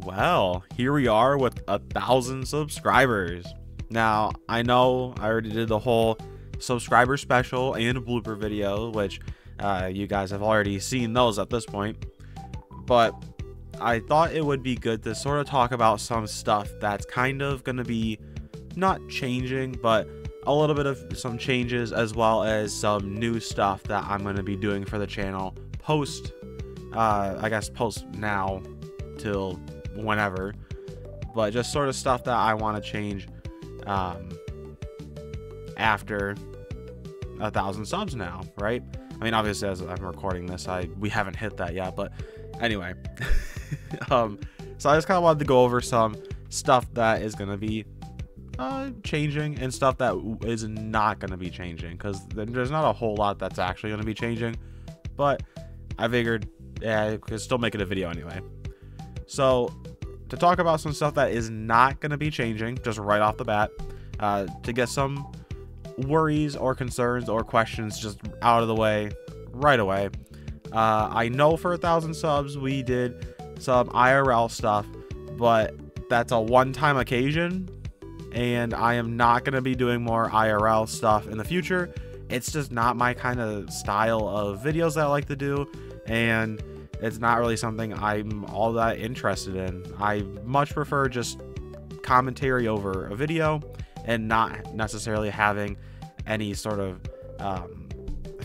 Well, here we are with 1,000 subscribers. Now, I know I already did the whole subscriber special and blooper video, which you guys have already seen those at this point. But I thought it would be good to sort of talk about some stuff that's kind of going to be not changing, but a little bit of some changes, as well as some new stuff that I'm going to be doing for the channel post, I guess post now till whenever, but just sort of stuff that I want to change after 1,000 subs now, right? I mean, obviously, as I'm recording this, we haven't hit that yet, but anyway. So I just kind of wanted to go over some stuff that is going to be changing and stuff that is not going to be changing, because there's not a whole lot that's actually going to be changing, but I figured, yeah, I could still make it a video anyway. So to talk about some stuff that is not going to be changing just right off the bat, to get some worries or concerns or questions just out of the way right away. I know for 1,000 subs we did some IRL stuff, but that's a one-time occasion, and I am not going to be doing more IRL stuff in the future. It's just not my kind of style of videos that I like to do, and it's not really something I'm all that interested in. I much prefer just commentary over a video and not necessarily having any sort of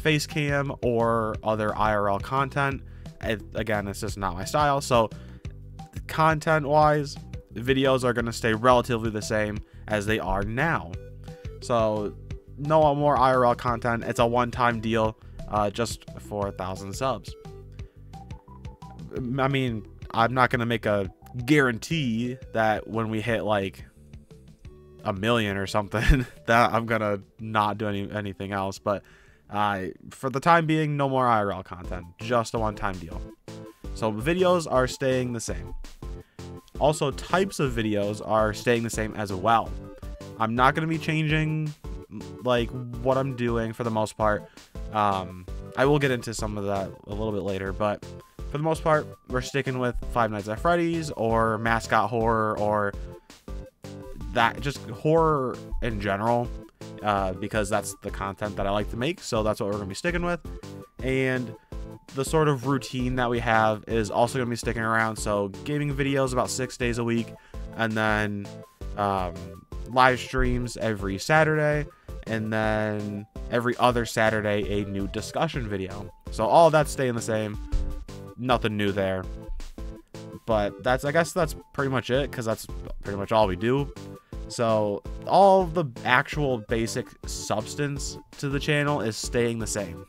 face cam or other IRL content. Again, it's just not my style. So content wise, videos are going to stay relatively the same as they are now. So no more IRL content. It's a one-time deal, just for 1,000 subs. I mean, I'm not going to make a guarantee that when we hit like 1 million or something that I'm going to not do anything else, but for the time being, no more IRL content, just a one-time deal. So videos are staying the same. Also, types of videos are staying the same as well. I'm not going to be changing like what I'm doing for the most part. I will get into some of that a little bit later, but for the most part, we're sticking with Five Nights at Freddy's or mascot horror, or that, just horror in general, because that's the content that I like to make. So that's what we're going to be sticking with. And the sort of routine that we have is also going to be sticking around. So gaming videos about 6 days a week, and then live streams every Saturday, and then every other Saturday a new discussion video. So all that's staying the same. Nothing new there. But I guess that's pretty much it, because that's pretty much all we do. So all the actual basic substance to the channel is staying the same.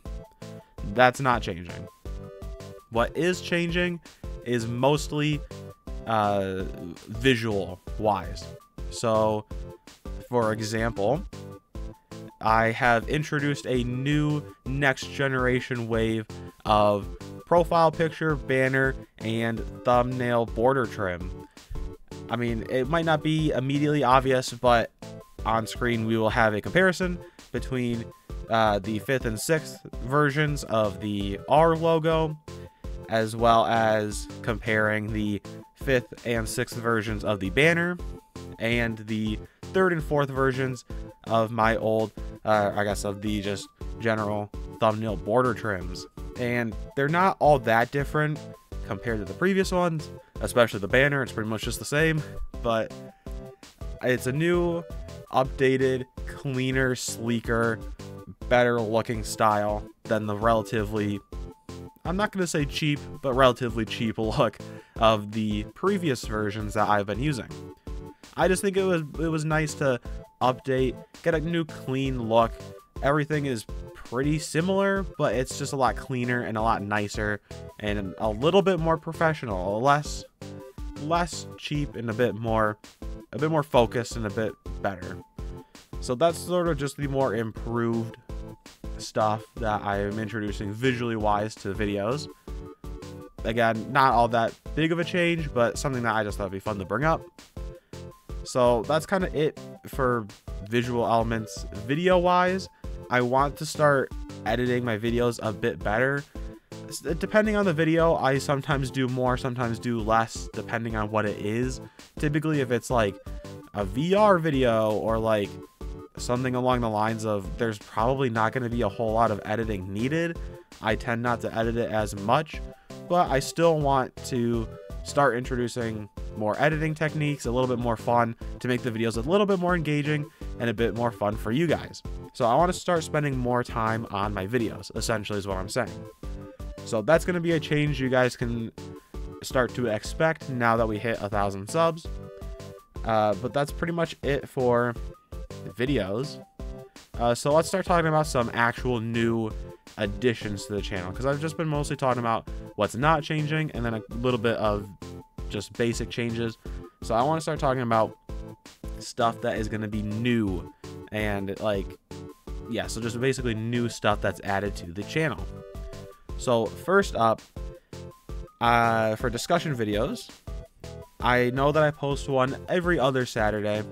That's not changing. What is changing is mostly visual wise. So for example, I have introduced a new next generation wave of profile picture, banner, and thumbnail border trim. I mean, it might not be immediately obvious, but on screen we will have a comparison between the 5th and 6th versions of the R logo, as well as comparing the 5th and 6th versions of the banner and the 3rd and 4th versions of my old, I guess, of the just general thumbnail border trims. And they're not all that different compared to the previous ones, especially the banner. It's pretty much just the same, but it's a new, updated, cleaner, sleeker, better looking style than the relatively, I'm not going to say cheap, but relatively cheap look of the previous versions that I've been using. I just think it was nice to update, get a new clean look. Everything is pretty similar, but it's just a lot cleaner and a lot nicer and a little bit more professional, less cheap, and a bit more focused and a bit better. So that's sort of just the more improved stuff that I am introducing visually wise to videos. Again, not all that big of a change, but something that I just thought would be fun to bring up. So that's kind of it for visual elements. Video wise, I want to start editing my videos a bit better. depending on the video, I sometimes do more, sometimes do less, depending on what it is. Typically, if it's like a VR video or like something along the lines of there's probably not going to be a whole lot of editing needed, I tend not to edit it as much, but I still want to start introducing more editing techniques, a little bit more fun, to make the videos a little bit more engaging and a bit more fun for you guys. So I want to start spending more time on my videos, essentially is what I'm saying. So that's going to be a change you guys can start to expect now that we hit 1,000 subs. But that's pretty much it for videos. So let's start talking about some actual new additions to the channel, because I've just been mostly talking about what's not changing and then a little bit of just basic changes. So I want to start talking about stuff that is going to be new and like, yeah, so just basically new stuff that's added to the channel. So first up, for discussion videos, I know that I post one every other Saturday,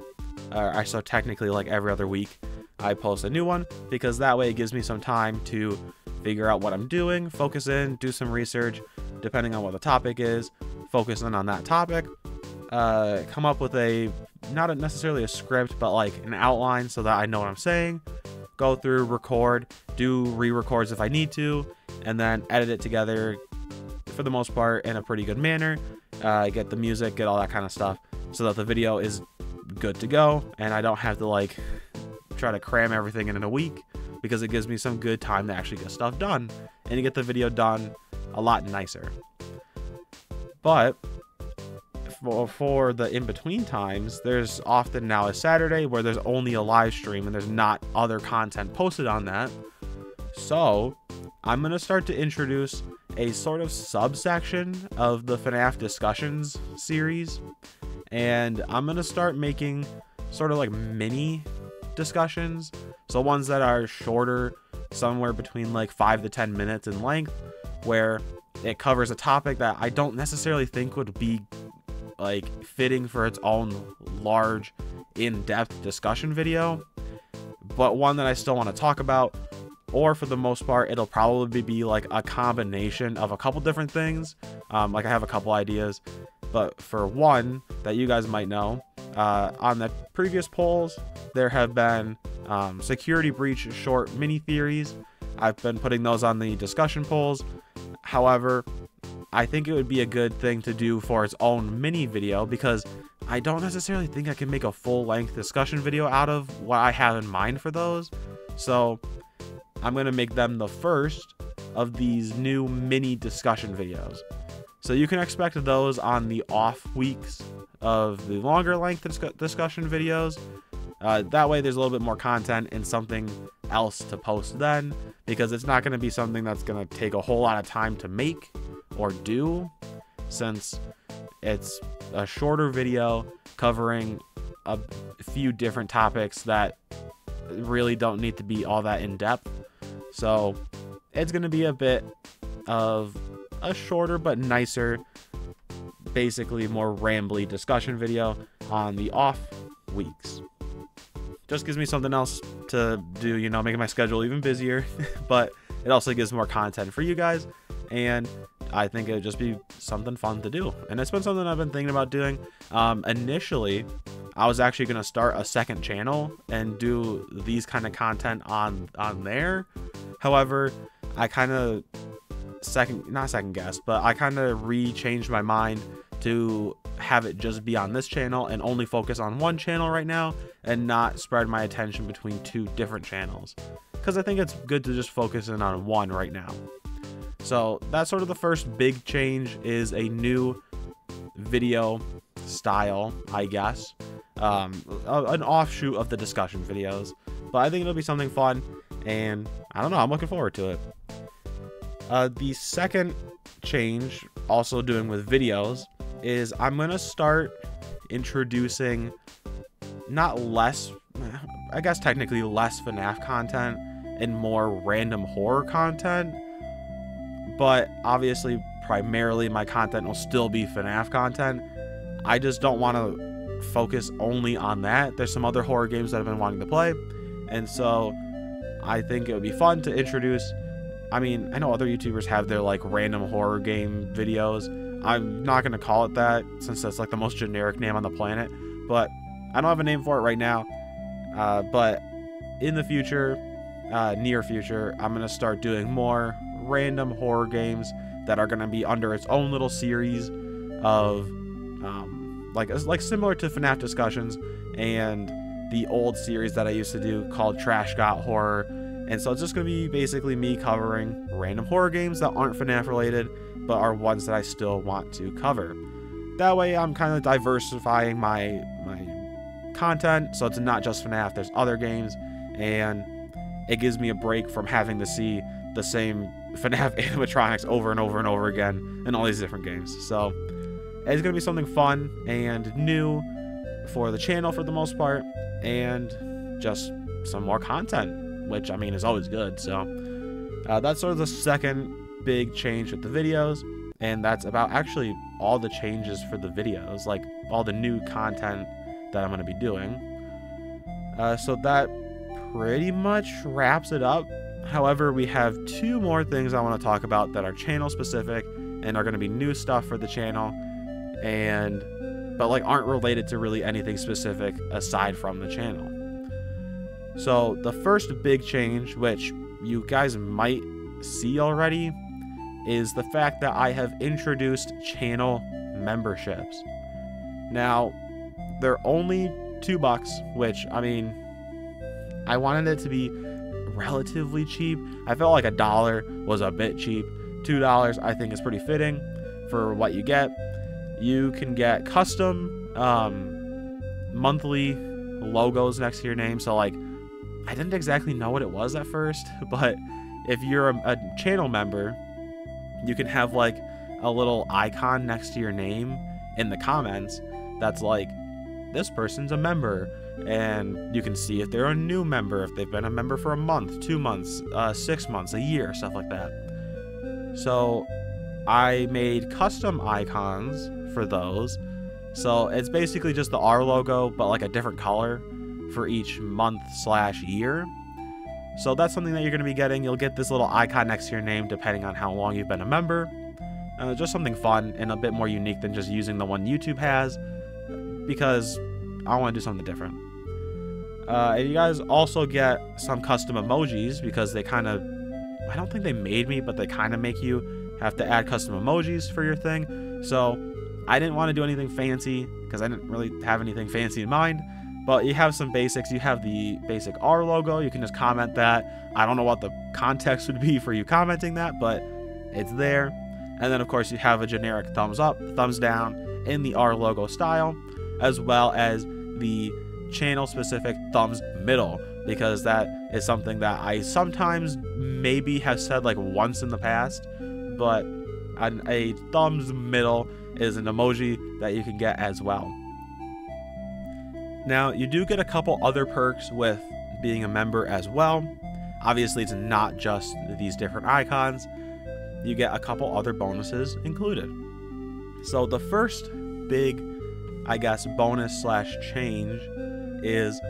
so technically like every other week I post a new one, because that way it gives me some time to figure out what I'm doing, focus in, do some research, depending on what the topic is, focus in on that topic, come up with not necessarily a script, but like an outline so that I know what I'm saying, go through, record, do re-records if I need to, and then edit it together for the most part in a pretty good manner, get the music, get all that kind of stuff, so that the video is good to go and I don't have to like try to cram everything in a week, because it gives me some good time to actually get stuff done and to get the video done a lot nicer. But for the in-between times, there's often now a Saturday where there's only a live stream and there's not other content posted on that. So I'm going to start to introduce a sort of subsection of the FNAF discussions series, and I'm going to start making sort of like mini discussions, so ones that are shorter, somewhere between like 5 to 10 minutes in length, where it covers a topic that I don't necessarily think would be like fitting for its own large in-depth discussion video, but one that I still want to talk about. Or for the most part, it'll probably be like a combination of a couple different things. Like I have a couple ideas, but for one that you guys might know, on the previous polls, there have been security breach short mini theories. I've been putting those on the discussion polls. However, I think it would be a good thing to do for its own mini video, because I don't necessarily think I can make a full-length discussion video out of what I have in mind for those. So I'm going to make them the first of these new mini discussion videos. So you can expect those on the off weeks of the longer length discussion videos. That way there's a little bit more content and something else to post then, because it's not going to be something that's going to take a whole lot of time to make or do, since it's a shorter video covering a few different topics that really don't need to be all that in depth. So it's going to be a bit of a shorter but nicer, basically more rambly discussion video on the off weeks. Just gives me something else to do, you know, making my schedule even busier, but it also gives more content for you guys, and I think it would just be something fun to do. And it's been something I've been thinking about doing. Initially, I was actually going to start a second channel and do these kind of content on there. However, I kind of not second guess, but I kind of changed my mind to have it just be on this channel and only focus on one channel right now and not spread my attention between two different channels, because I think it's good to just focus in on one right now. So that's sort of the first big change, is a new video style, I guess, an offshoot of the discussion videos, but I think it'll be something fun, and I don't know, I'm looking forward to it. The second change, also doing with videos, is I'm gonna start introducing I guess technically less FNAF content and more random horror content, but obviously primarily my content will still be FNAF content. I just don't want to focus only on that. There's some other horror games that I've been wanting to play, and so I think it would be fun to introduce I mean, I know other YouTubers have their like random horror game videos. I'm not going to call it that since that's like the most generic name on the planet, but I don't have a name for it right now. But in the future, near future, I'm going to start doing more random horror games that are going to be under its own little series of like similar to FNAF discussions and the old series that I used to do called Trash Got Horror. And so it's just going to be basically me covering random horror games that aren't FNAF related, but are ones that I still want to cover. That way I'm kind of diversifying my content, so it's not just FNAF, there's other games, and it gives me a break from having to see the same FNAF animatronics over and over and over again in all these different games. So it's going to be something fun and new for the channel for the most part, and just some more content, which I mean is always good. So that's sort of the second big change with the videos, and that's about actually all the changes for the videos, like all the new content that I'm going to be doing. So that pretty much wraps it up. However, we have two more things I want to talk about that are channel specific and are going to be new stuff for the channel, but like aren't related to really anything specific aside from the channel. So the first big change, which you guys might see already, is the fact that I have introduced channel memberships. Now, they're only $2, which, I mean, I wanted it to be relatively cheap. I felt like $1 was a bit cheap. $2 I think is pretty fitting for what you get. You can get custom monthly logos next to your name. So like, I didn't exactly know what it was at first, but if you're a channel member, you can have like a little icon next to your name in the comments that's like, this person's a member, and you can see if they're a new member, if they've been a member for a month, 2 months, 6 months, a year, stuff like that. So I made custom icons for those. So it's basically just the R logo, but like a different color for each month/year. So that's something that you're going to be getting. You'll get this little icon next to your name depending on how long you've been a member. Just something fun and a bit more unique than just using the one YouTube has, because I want to do something different. And you guys also get some custom emojis, because they kind of, I don't think they made me, but they kind of make you have to add custom emojis for your thing. So I didn't want to do anything fancy because I didn't really have anything fancy in mind. But you have some basics. You have the basic R logo. You can just comment that. I don't know what the context would be for you commenting that, but it's there. And then, of course, you have a generic thumbs up, thumbs down in the R logo style, as well as the channel-specific thumbs middle, because that is something that I sometimes maybe have said like once in the past, but a thumbs middle is an emoji that you can get as well. Now, you do get a couple other perks with being a member as well. Obviously, it's not just these different icons. You get a couple other bonuses included. So the first big, I guess, bonus/change is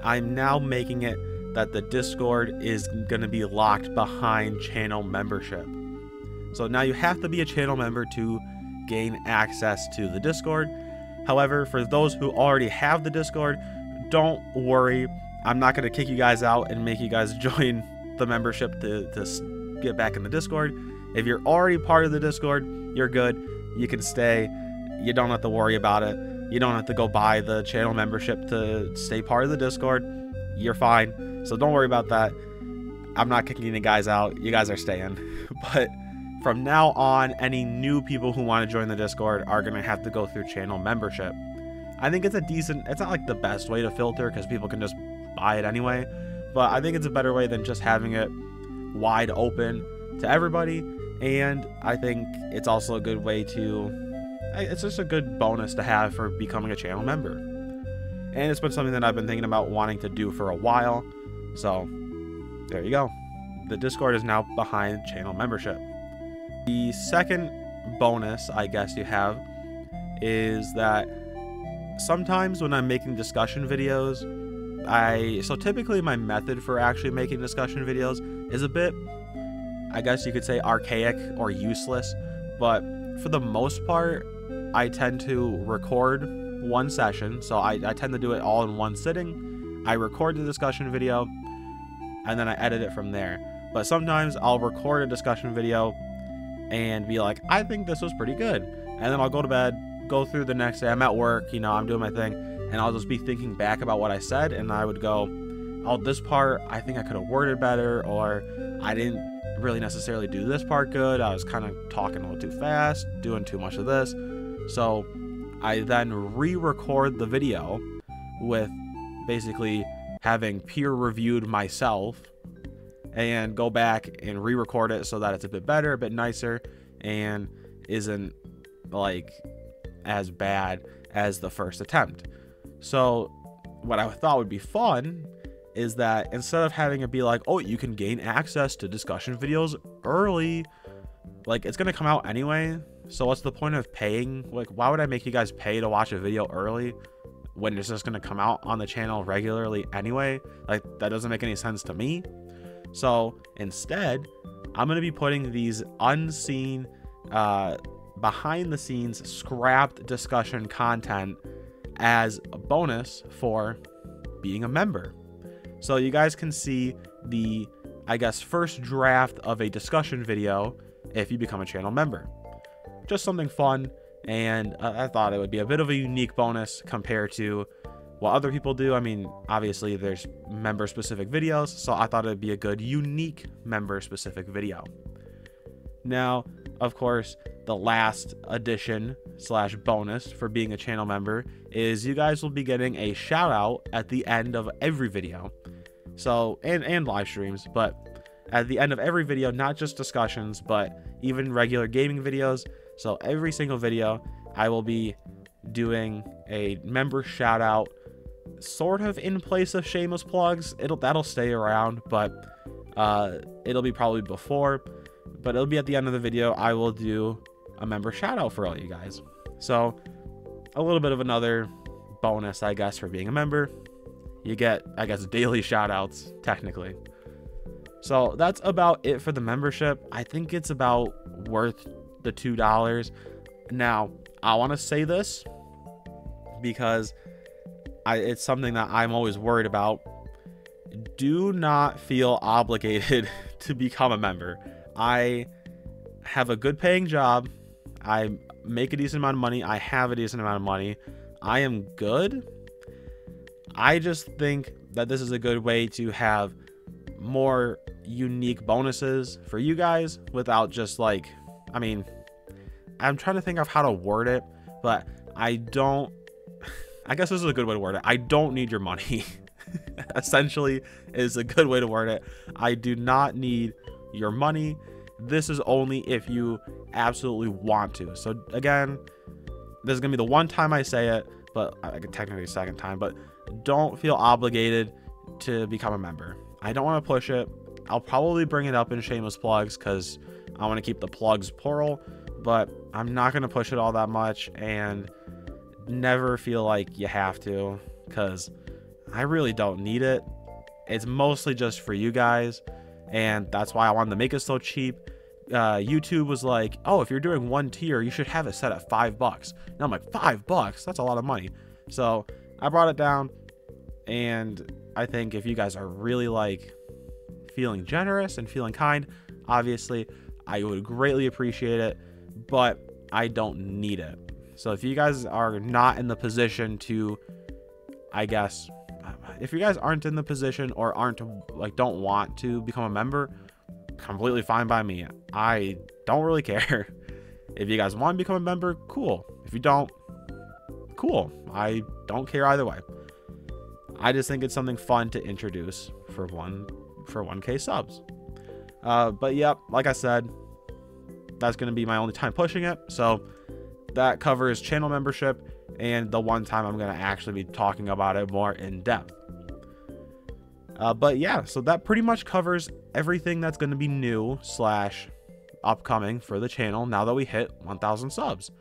I'm now making it that the Discord is going to be locked behind channel membership. So now you have to be a channel member to gain access to the Discord. However, for those who already have the Discord, don't worry. I'm not going to kick you guys out and make you guys join the membership to get back in the Discord. If you're already part of the Discord, you're good. You can stay. You don't have to worry about it. You don't have to go buy the channel membership to stay part of the Discord. You're fine. So don't worry about that. I'm not kicking you guys out. You guys are staying. But from now on, any new people who want to join the Discord are going to have to go through channel membership. I think it's a decent, it's not like the best way to filter because people can just buy it anyway, but I think it's a better way than just having it wide open to everybody. And I think it's also a good way to, it's just a good bonus to have for becoming a channel member. And it's been something that I've been thinking about wanting to do for a while. So there you go. The Discord is now behind channel membership. The second bonus, I guess you have, is that sometimes when I'm making discussion videos, so typically my method for actually making discussion videos is a bit I guess you could say, archaic or useless, but for the most part, I tend to record one session. So I tend to do it all in one sitting. I record the discussion video and then I edit it from there. But sometimes I'll record a discussion video and be like, I think this was pretty good. And then I'll go to bed, go through the next day. I'm at work, you know, I'm doing my thing, and I'll just be thinking back about what I said, and I would go, oh, this part, I think I could have worded better, or I didn't really necessarily do this part good. I was kind of talking a little too fast, doing too much of this. So I then re-record the video with basically having peer reviewed myself, and go back and re-record it so that it's a bit better, a bit nicer, and isn't like as bad as the first attempt. So what I thought would be fun is that instead of having it be like, oh, you can gain access to discussion videos early, like, it's gonna come out anyway, so what's the point of paying? Like, why would I make you guys pay to watch a video early when it's just gonna come out on the channel regularly anyway? Like, that doesn't make any sense to me. So instead, I'm gonna be putting these unseen, behind the scenes scrapped discussion content as a bonus for being a member. So you guys can see the, I guess, first draft of a discussion video if you become a channel member. Just something fun, and I thought it would be a bit of a unique bonus compared to what other people do. I mean, obviously there's member specific videos, so I thought it'd be a good unique member specific video. Now, of course, the last addition slash bonus for being a channel member is you guys will be getting a shout out at the end of every video. So, and live streams, but at the end of every video, not just discussions, but even regular gaming videos. So every single video, I will be doing a member shout out, sort of in place of shameless plugs. That'll stay around, but it'll be probably before, but it'll be at the end of the video. I will do a member shout out for all you guys. So a little bit of another bonus, I guess, for being a member. You get, I guess, daily shout outs technically. So that's about it for the membership. I think it's about worth the $2. Now, I want to say this because it's something that I'm always worried about. Do not feel obligated to become a member. I have a good paying job. I make a decent amount of money. I have a decent amount of money. I am good. I just think that this is a good way to have more unique bonuses for you guys without just like, I mean, I'm trying to think of how to word it, but I guess this is a good way to word it. I don't need your money. Essentially is a good way to word it. I do not need your money. This is only if you absolutely want to. So again, this is gonna be the one time I say it, but I could technically a second time, but don't feel obligated to become a member. I don't want to push it. I'll probably bring it up in shameless plugs because I want to keep the plugs plural, but I'm not going to push it all that much, and never feel like you have to, because I really don't need it. It's mostly just for you guys, and that's why I wanted to make it so cheap. YouTube was like, oh, if you're doing one tier, you should have it set at $5. And I'm like, $5? That's a lot of money. So I brought it down, and I think if you guys are really like feeling generous and feeling kind, obviously I would greatly appreciate it, but I don't need it. So if you guys are not in the position to, I guess, if you guys aren't in the position or don't want to become a member, completely fine by me. I don't really care. If you guys want to become a member, cool. If you don't, cool. I don't care either way. I just think it's something fun to introduce for 1K subs. But yep, like I said, that's going to be my only time pushing it. So that covers channel membership and the one time I'm going to actually be talking about it more in depth. But yeah, so that pretty much covers everything that's going to be new / upcoming for the channel now that we hit 1,000 subs.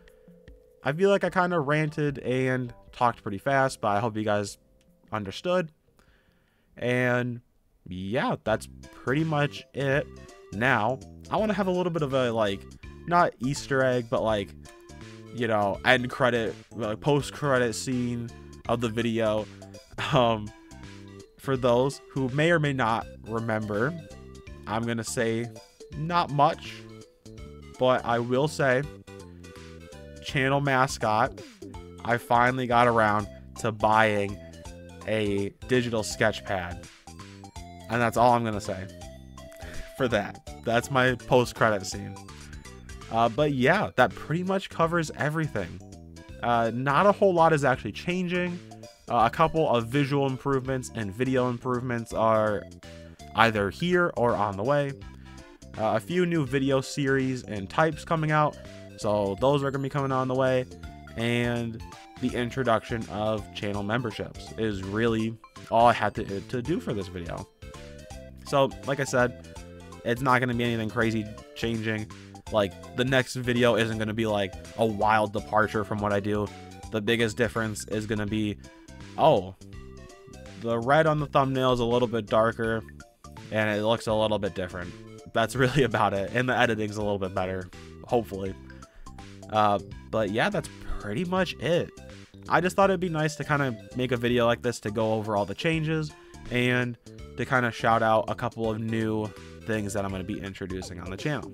I feel like I kind of ranted and talked pretty fast, but I hope you guys understood. And yeah, that's pretty much it. now I want to have a little bit of a, like, not Easter egg, but like, you know, end credit, like post credit scene of the video. For those who may or may not remember, I'm gonna say not much, but I will say channel mascot, I finally got around to buying a digital sketch pad, and that's all I'm gonna say for that. That's my post-credit scene. But yeah, that pretty much covers everything. Not a whole lot is actually changing. A couple of visual improvements and video improvements are either here or on the way. A few new video series and types coming out, so those are going to be coming on the way. And the introduction of channel memberships is really all I had to do for this video. So like I said, it's not going to be anything crazy changing. Like, the next video isn't going to be like a wild departure from what I do. The biggest difference is going to be, oh, the red on the thumbnail is a little bit darker and it looks a little bit different. That's really about it. And the editing's a little bit better, hopefully. But yeah, that's pretty much it. I just thought it'd be nice to kind of make a video like this to go over all the changes and to kind of shout out a couple of new things that I'm going to be introducing on the channel.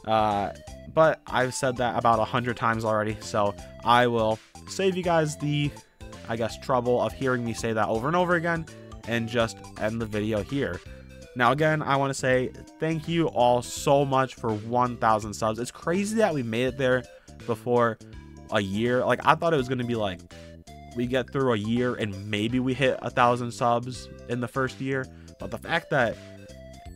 But I've said that about 100 times already, so I will save you guys the, I guess, trouble of hearing me say that over and over again and just end the video here. Now again, I want to say thank you all so much for 1,000 subs. It's crazy that we made it there before a year. Like, I thought it was going to be like we get through a year and maybe we hit 1,000 subs in the first year, but the fact that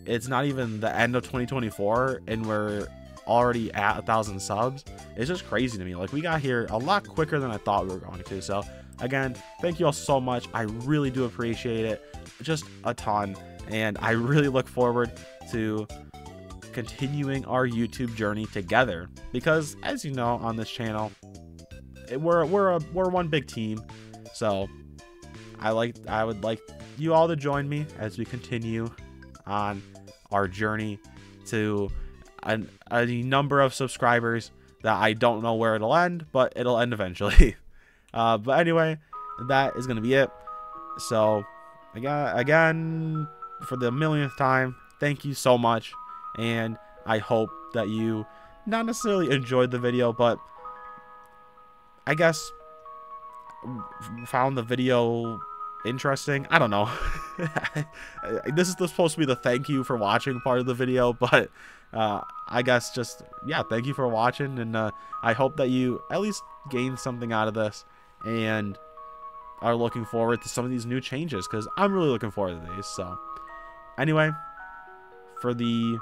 it's not even the end of 2024 and we're already at 1,000 subs, it's just crazy to me. Like, we got here a lot quicker than I thought we were going to. So again, thank you all so much. I really do appreciate it, just a ton, and I really look forward to continuing our YouTube journey together, because as you know, on this channel, we're one big team. So I would like you all to join me as we continue on our journey to a number of subscribers that I don't know where it'll end, but it'll end eventually. But anyway, that is going to be it. So again, for the millionth time, thank you so much. And I hope that you not necessarily enjoyed the video, but I guess found the video interesting. I don't know. This is supposed to be the thank you for watching part of the video, but I guess just, yeah, thank you for watching, and I hope that you at least gained something out of this and are looking forward to some of these new changes, because I'm really looking forward to these. So anyway, for the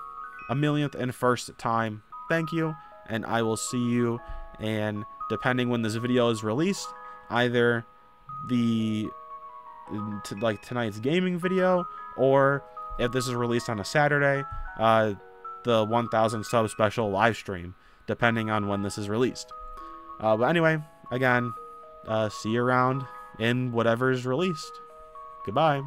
1,000,001st time, thank you, and I will see you, and depending when this video is released, either like tonight's gaming video, or if this is released on a Saturday, the 1,000 sub special live stream, depending on when this is released. But anyway, again, see you around in whatever is released. Goodbye.